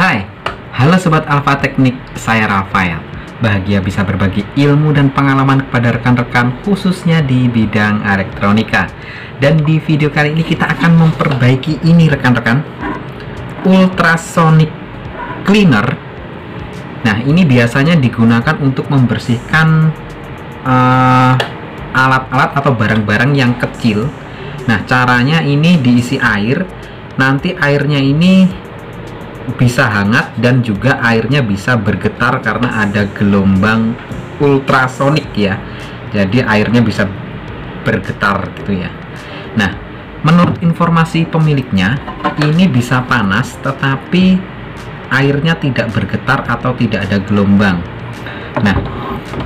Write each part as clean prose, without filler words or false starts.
Hai, halo Sobat Alfa Teknik, saya Rafael. Bahagia bisa berbagi ilmu dan pengalaman kepada rekan-rekan khususnya di bidang elektronika. Dan di video kali ini kita akan memperbaiki ini rekan-rekan, ultrasonic cleaner. Nah, ini biasanya digunakan untuk membersihkan alat-alat atau barang-barang yang kecil. Nah, caranya ini diisi air. Nanti airnya ini bisa hangat dan juga airnya bisa bergetar karena ada gelombang ultrasonik ya. Jadi airnya bisa bergetar gitu ya. Nah, menurut informasi pemiliknya ini bisa panas tetapi airnya tidak bergetar atau tidak ada gelombang. Nah,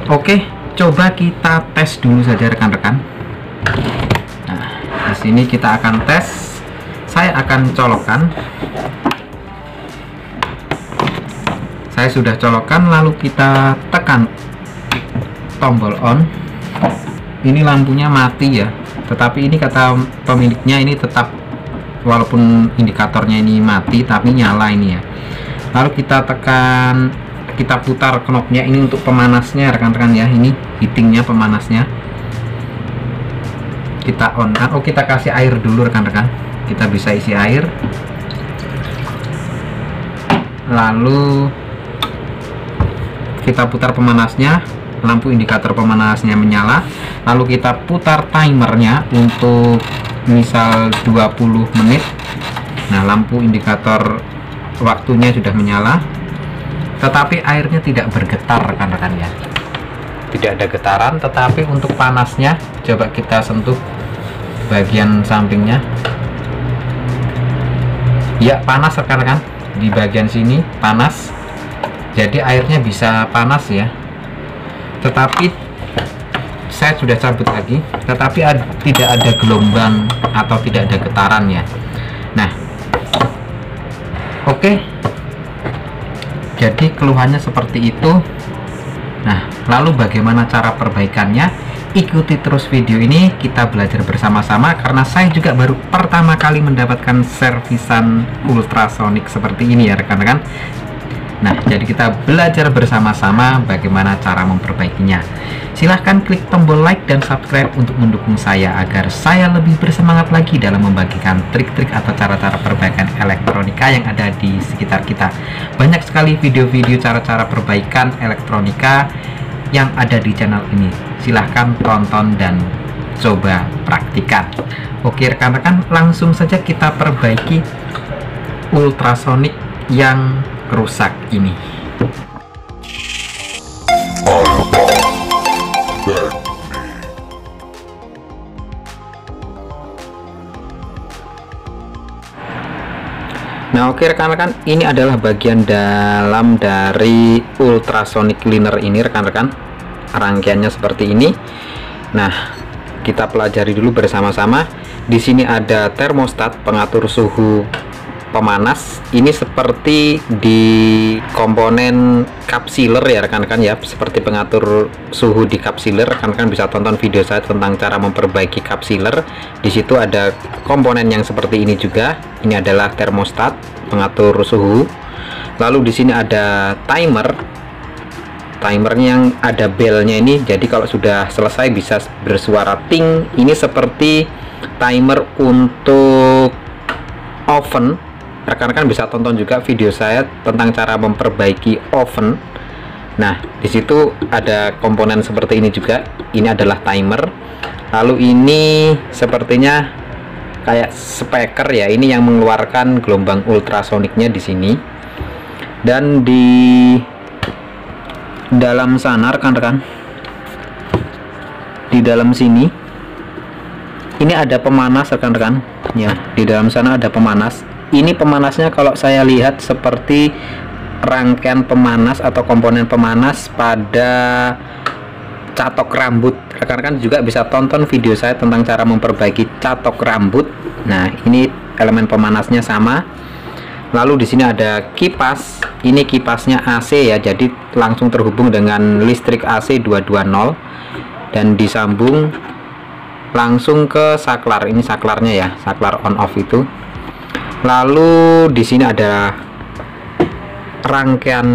oke, coba kita tes dulu saja rekan-rekan. Nah, di sini kita akan tes. Saya akan colokkan. Saya sudah colokkan, lalu kita tekan tombol on. Ini lampunya mati ya, tetapi ini kata pemiliknya ini tetap, walaupun indikatornya ini mati tapi nyala ini ya. Lalu kita tekan, kita putar knopnya ini untuk pemanasnya rekan-rekan ya. Ini heatingnya, pemanasnya kita on kan. Oh, kita kasih air dulu rekan-rekan. Kita bisa isi air, lalu kita putar pemanasnya, lampu indikator pemanasnya menyala, lalu kita putar timernya untuk misal 20 menit. Nah, lampu indikator waktunya sudah menyala, tetapi airnya tidak bergetar rekan-rekan ya, tidak ada getaran. Tetapi untuk panasnya, coba kita sentuh bagian sampingnya ya, panas rekan-rekan. Di bagian sini panas, jadi airnya bisa panas ya, tetapi saya sudah cabut lagi, tetapi tidak ada gelombang atau tidak ada getaran ya. Nah, oke, jadi keluhannya seperti itu. Nah, lalu bagaimana cara perbaikannya? Ikuti terus video ini, kita belajar bersama-sama, karena saya juga baru pertama kali mendapatkan servisan ultrasonik seperti ini ya rekan-rekan. Nah, jadi kita belajar bersama-sama bagaimana cara memperbaikinya. Silahkan klik tombol like dan subscribe untuk mendukung saya agar saya lebih bersemangat lagi dalam membagikan trik-trik atau cara-cara perbaikan elektronika yang ada di sekitar kita. Banyak sekali video-video cara-cara perbaikan elektronika yang ada di channel ini. Silahkan tonton dan coba praktikan. Oke rekan-rekan, langsung saja kita perbaiki ultrasonik yang rusak ini. Nah, oke rekan-rekan, ini adalah bagian dalam dari ultrasonic cleaner ini rekan-rekan. Rangkaiannya seperti ini. Nah, kita pelajari dulu bersama-sama. Di sini ada termostat, pengatur suhu pemanas. Ini seperti di komponen cup sealer ya rekan-rekan ya, seperti pengatur suhu di cup sealer. Rekan-rekan bisa tonton video saya tentang cara memperbaiki cup sealer. Di situ ada komponen yang seperti ini juga. Ini adalah termostat, pengatur suhu. Lalu di sini ada timernya yang ada belnya ini. Jadi kalau sudah selesai bisa bersuara ting. Ini seperti timer untuk oven. Rekan-rekan bisa tonton juga video saya tentang cara memperbaiki oven. Nah, di situ ada komponen seperti ini juga. Ini adalah timer. Lalu ini sepertinya kayak speaker ya. Ini yang mengeluarkan gelombang ultrasoniknya di sini. Dan di dalam sana rekan-rekan, di dalam sini ini ada pemanas rekan-rekan ya. Di dalam sana ada pemanas. Ini pemanasnya kalau saya lihat seperti rangkaian pemanas atau komponen pemanas pada catok rambut. Rekan-rekan juga bisa tonton video saya tentang cara memperbaiki catok rambut. Nah, ini elemen pemanasnya sama. Lalu di sini ada kipas. Ini kipasnya AC ya, jadi langsung terhubung dengan listrik AC 220 dan disambung langsung ke saklar. Ini saklarnya ya, saklar on off itu. Lalu di sini ada rangkaian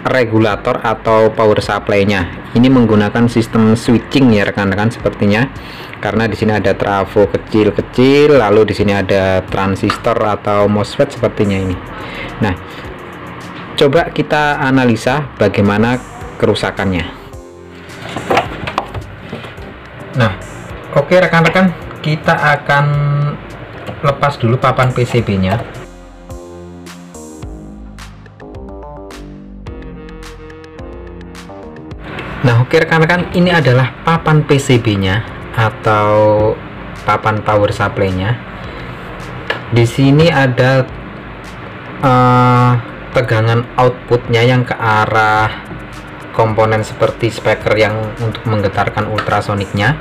regulator atau power supply-nya. Ini menggunakan sistem switching ya rekan-rekan sepertinya, karena di sini ada trafo kecil-kecil, lalu di sini ada transistor atau MOSFET sepertinya ini. Nah, coba kita analisa bagaimana kerusakannya. Nah, oke rekan-rekan, kita akan lepas dulu papan PCB-nya. Nah, oke rekan-rekan, ini adalah papan PCB-nya atau papan power supply-nya. Di sini ada tegangan outputnya yang ke arah komponen seperti speaker yang untuk menggetarkan ultrasoniknya.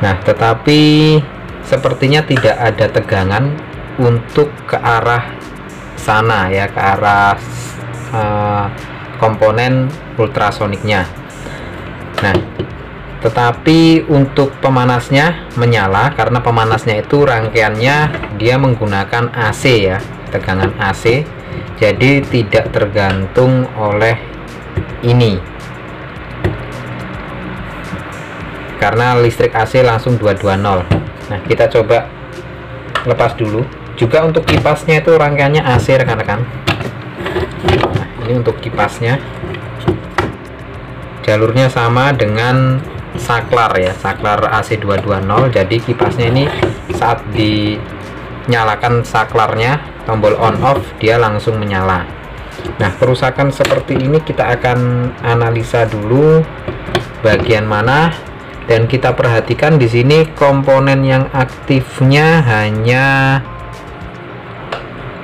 Nah, tetapi sepertinya tidak ada tegangan untuk ke arah sana ya, ke arah komponen ultrasoniknya. Nah, tetapi untuk pemanasnya menyala, karena pemanasnya itu rangkaiannya dia menggunakan AC ya, tegangan AC, jadi tidak tergantung oleh ini, karena listrik AC langsung 220. Nah, kita coba lepas dulu. Juga untuk kipasnya itu rangkaiannya AC rekan-rekan. Nah, ini untuk kipasnya, jalurnya sama dengan saklar ya, saklar AC 220. Jadi kipasnya ini saat dinyalakan saklarnya, tombol on off, dia langsung menyala. Nah, kerusakan seperti ini kita akan analisa dulu bagian mana, dan kita perhatikan di sini komponen yang aktifnya hanya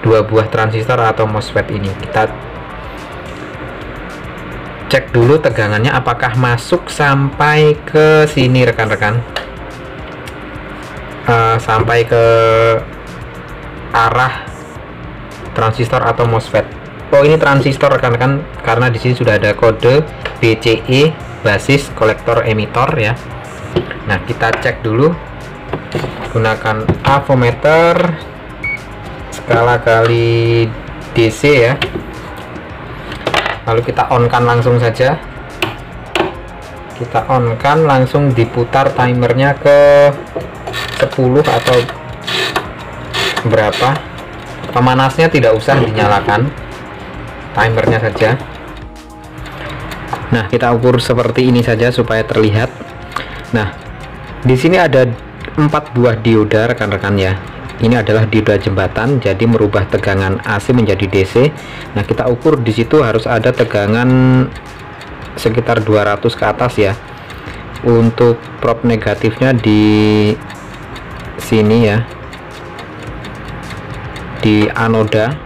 2 buah transistor atau MOSFET ini. Kita cek dulu tegangannya apakah masuk sampai ke sini rekan-rekan, sampai ke arah transistor atau MOSFET. Oh, ini transistor rekan-rekan, karena di sini sudah ada kode BCE, basis kolektor emitor ya. Nah, kita cek dulu gunakan avometer skala kali DC ya. Lalu kita on kan langsung saja, kita on kan langsung diputar timernya ke 10 atau berapa. Pemanasnya tidak usah dinyalakan, timernya saja. Nah, kita ukur seperti ini saja supaya terlihat. Nah, di sini ada 4 buah dioda rekan-rekan ya. Ini adalah dioda jembatan, jadi merubah tegangan AC menjadi DC. Nah, kita ukur di situ harus ada tegangan sekitar 200 ke atas ya. Untuk probe negatifnya di sini ya, di anoda.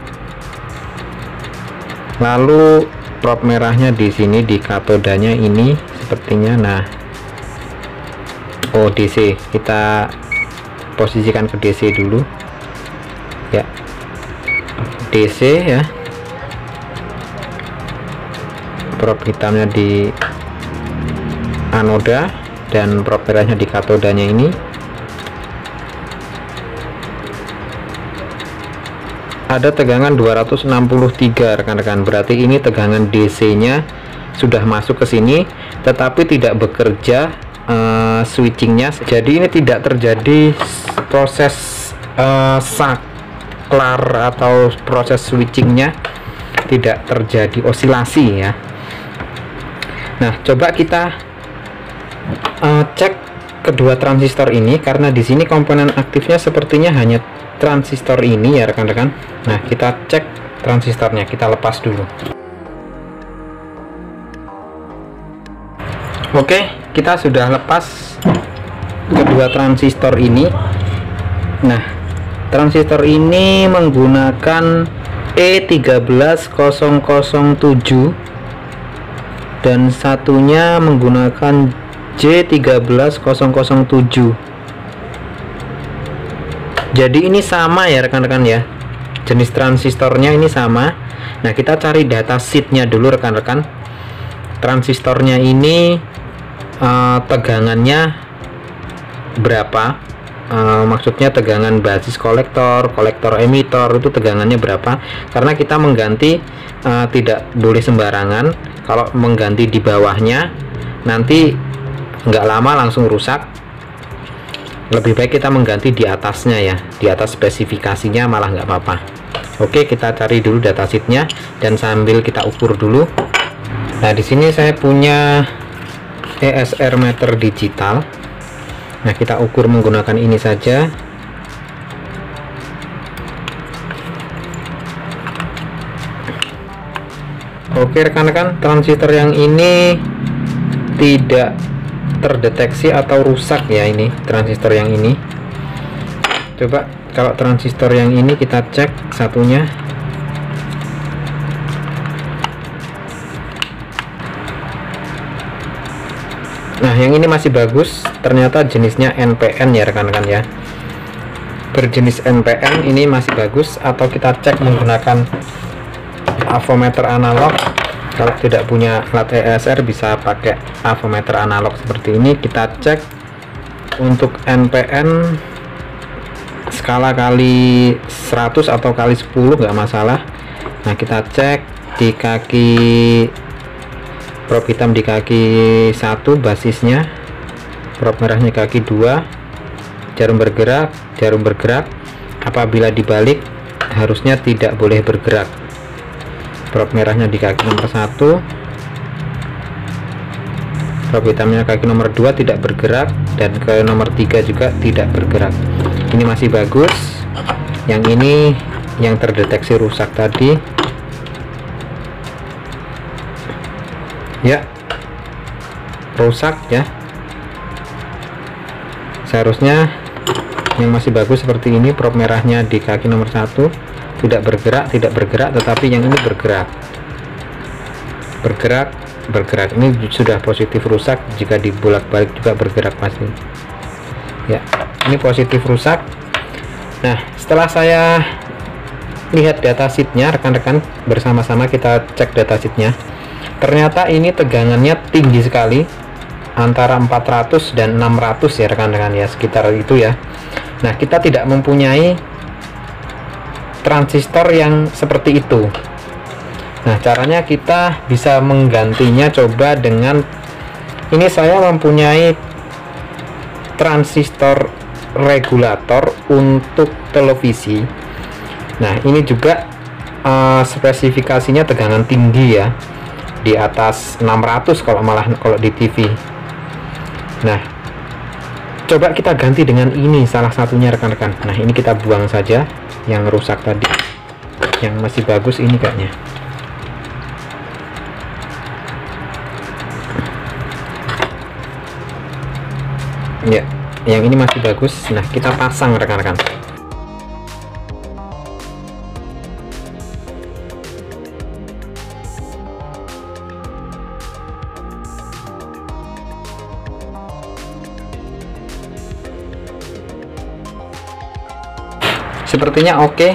Lalu probe merahnya di sini di katodanya ini sepertinya. Nah, oh DC, kita posisikan ke DC dulu ya, DC ya, probe hitamnya di anoda dan probe merahnya di katodanya ini. Ada tegangan 263 rekan-rekan, berarti ini tegangan DC nya sudah masuk ke sini tetapi tidak bekerja switchingnya, jadi ini tidak terjadi proses saklar atau proses switchingnya, tidak terjadi osilasi ya. Nah, coba kita cek kedua transistor ini, karena di sini komponen aktifnya sepertinya hanya transistor ini ya rekan-rekan. Nah, kita cek transistornya, kita lepas dulu. Oke, kita sudah lepas kedua transistor ini. Nah, transistor ini menggunakan E13007 dan satunya menggunakan J13007. Jadi ini sama ya rekan-rekan ya, jenis transistornya ini sama. Nah, kita cari data sheetnya dulu rekan-rekan. Transistornya ini tegangannya berapa, maksudnya tegangan basis kolektor emitor itu tegangannya berapa, karena kita mengganti tidak boleh sembarangan. Kalau mengganti di bawahnya nanti nggak lama langsung rusak, lebih baik kita mengganti di atasnya ya, di atas spesifikasinya malah nggak apa-apa. Oke, kita cari dulu datasheetnya dan sambil kita ukur dulu. Nah, di sini saya punya ESR meter digital. Nah, kita ukur menggunakan ini saja. Oke rekan-rekan, transistor yang ini tidak terdeteksi atau rusak ya, ini transistor yang ini. Coba kalau transistor yang ini kita cek satunya. Nah, yang ini masih bagus, ternyata jenisnya NPN ya rekan-rekan ya. Berjenis NPN ini masih bagus, atau kita cek menggunakan avometer analog. Kalau tidak punya alat ESR bisa pakai avometer analog seperti ini. Kita cek untuk NPN skala kali 100 atau kali 10 nggak masalah. Nah, kita cek di kaki probe hitam, di kaki 1 basisnya, probe merahnya kaki 2, jarum bergerak. Apabila dibalik harusnya tidak boleh bergerak. Probe merahnya di kaki nomor 1, probe hitamnya kaki nomor 2 tidak bergerak, dan ke nomor 3 juga tidak bergerak. Ini masih bagus. Yang ini yang terdeteksi rusak tadi ya, rusak ya. Seharusnya yang masih bagus seperti ini, probe merahnya di kaki nomor 1 tidak bergerak, tetapi yang ini bergerak. Ini sudah positif rusak. Jika dibolak-balik juga bergerak pasti ya. Ini positif rusak. Nah, setelah saya lihat datasheetnya rekan-rekan, bersama-sama kita cek datasheetnya. Ternyata ini tegangannya tinggi sekali, antara 400 dan 600 ya rekan-rekan ya, sekitar itu ya. Nah, kita tidak mempunyai transistor yang seperti itu. Nah, caranya kita bisa menggantinya coba dengan ini. Saya mempunyai transistor regulator untuk televisi. Nah, ini juga spesifikasinya tegangan tinggi ya, di atas 600 kalau di TV. Nah, coba kita ganti dengan ini salah satunya rekan-rekan. Nah, ini kita buang saja yang rusak tadi. Yang masih bagus ini kayaknya. Ya, yang ini masih bagus. Nah, kita pasang rekan-rekan. Sepertinya oke.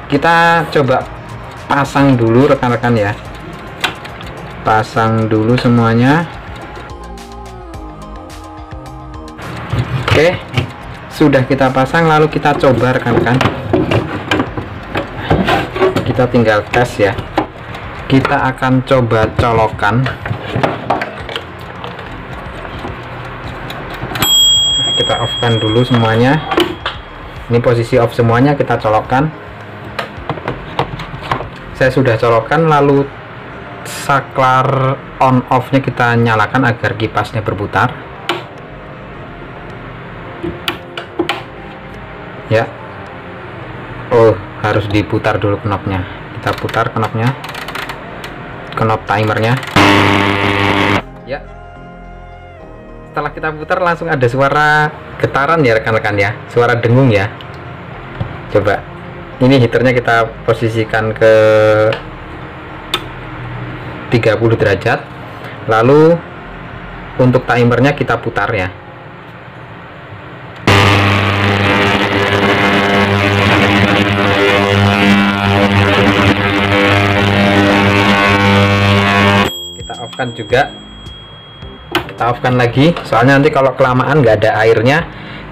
Kita coba pasang dulu rekan-rekan ya. Pasang dulu semuanya. Oke, sudah kita pasang, lalu kita coba rekan-rekan. Kita tinggal tes ya. Kita akan coba colokan. Kita off kan dulu semuanya. Ini posisi off semuanya, kita colokkan. Saya sudah colokkan, lalu saklar on off nya kita nyalakan agar kipasnya berputar ya. Oh, harus diputar dulu knopnya. Kita putar knopnya, knop timernya ya. Setelah kita putar langsung ada suara getaran ya rekan-rekan ya, suara dengung ya. Coba ini heaternya kita posisikan ke 30 derajat, lalu untuk timernya kita putar ya. Kita off kan juga, kita off kan lagi, soalnya nanti kalau kelamaan nggak ada airnya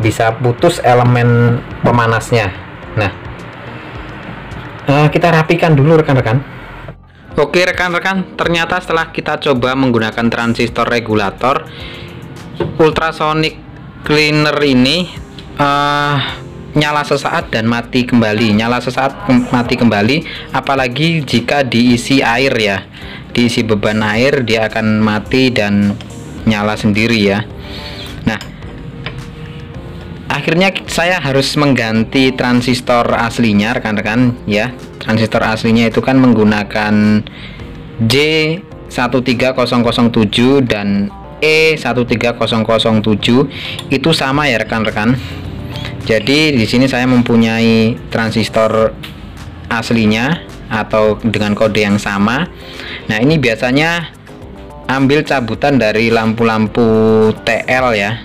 bisa putus elemen pemanasnya. Nah, kita rapikan dulu rekan-rekan. Oke rekan-rekan, ternyata setelah kita coba menggunakan transistor regulator, ultrasonic cleaner ini nyala sesaat dan mati kembali, nyala sesaat mati kembali, apalagi jika diisi air ya, diisi beban air dia akan mati dan nyala sendiri ya. Nah, akhirnya saya harus mengganti transistor aslinya rekan-rekan ya. Transistor aslinya itu kan menggunakan J13007 dan E13007, itu sama ya rekan-rekan. Jadi di sini saya mempunyai transistor aslinya atau dengan kode yang sama. Nah, ini biasanya ambil cabutan dari lampu-lampu TL ya.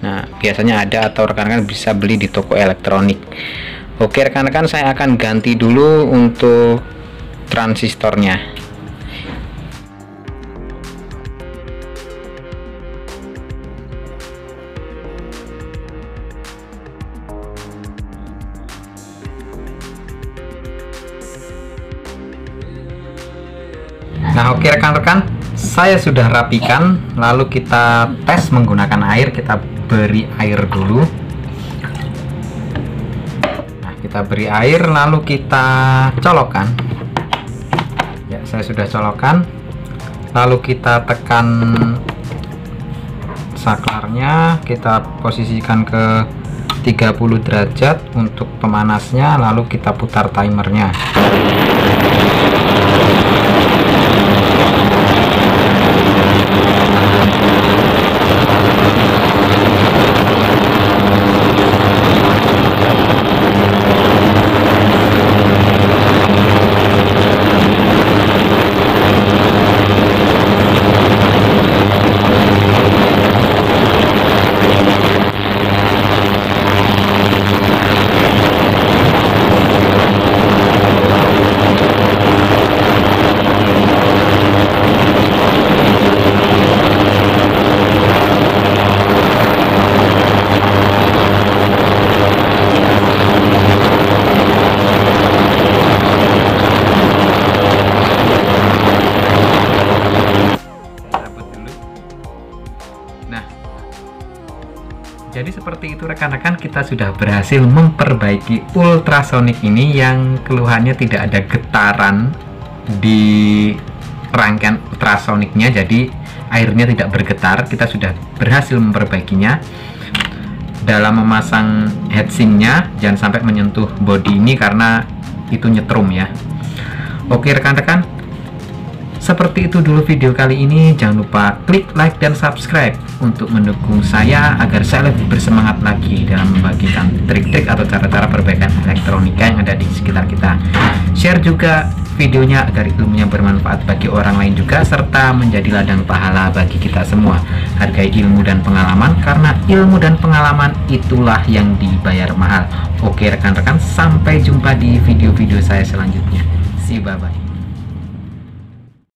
Nah, biasanya ada atau rekan-rekan bisa beli di toko elektronik. Oke rekan-rekan, saya akan ganti dulu untuk transistornya. Nah, oke rekan-rekan, saya sudah rapikan, lalu kita tes menggunakan air. Kita beri air dulu. Nah, kita beri air lalu kita colokkan. Ya, saya sudah colokkan. Lalu kita tekan saklarnya, kita posisikan ke 30 derajat untuk pemanasnya, lalu kita putar timernya. Jadi seperti itu rekan-rekan, kita sudah berhasil memperbaiki ultrasonic ini yang keluhannya tidak ada getaran di rangkaian ultrasonicnya, jadi airnya tidak bergetar. Kita sudah berhasil memperbaikinya. Dalam memasang heatsinknya jangan sampai menyentuh bodi ini karena itu nyetrum ya. Oke rekan-rekan, seperti itu dulu video kali ini. Jangan lupa klik like dan subscribe untuk mendukung saya agar saya lebih bersemangat lagi dalam membagikan trik-trik atau cara-cara perbaikan elektronika yang ada di sekitar kita. Share juga videonya agar ilmunya bermanfaat bagi orang lain juga, serta menjadi ladang pahala bagi kita semua. Hargai ilmu dan pengalaman, karena ilmu dan pengalaman itulah yang dibayar mahal. Oke rekan-rekan, sampai jumpa di video-video saya selanjutnya. See you, bye-bye.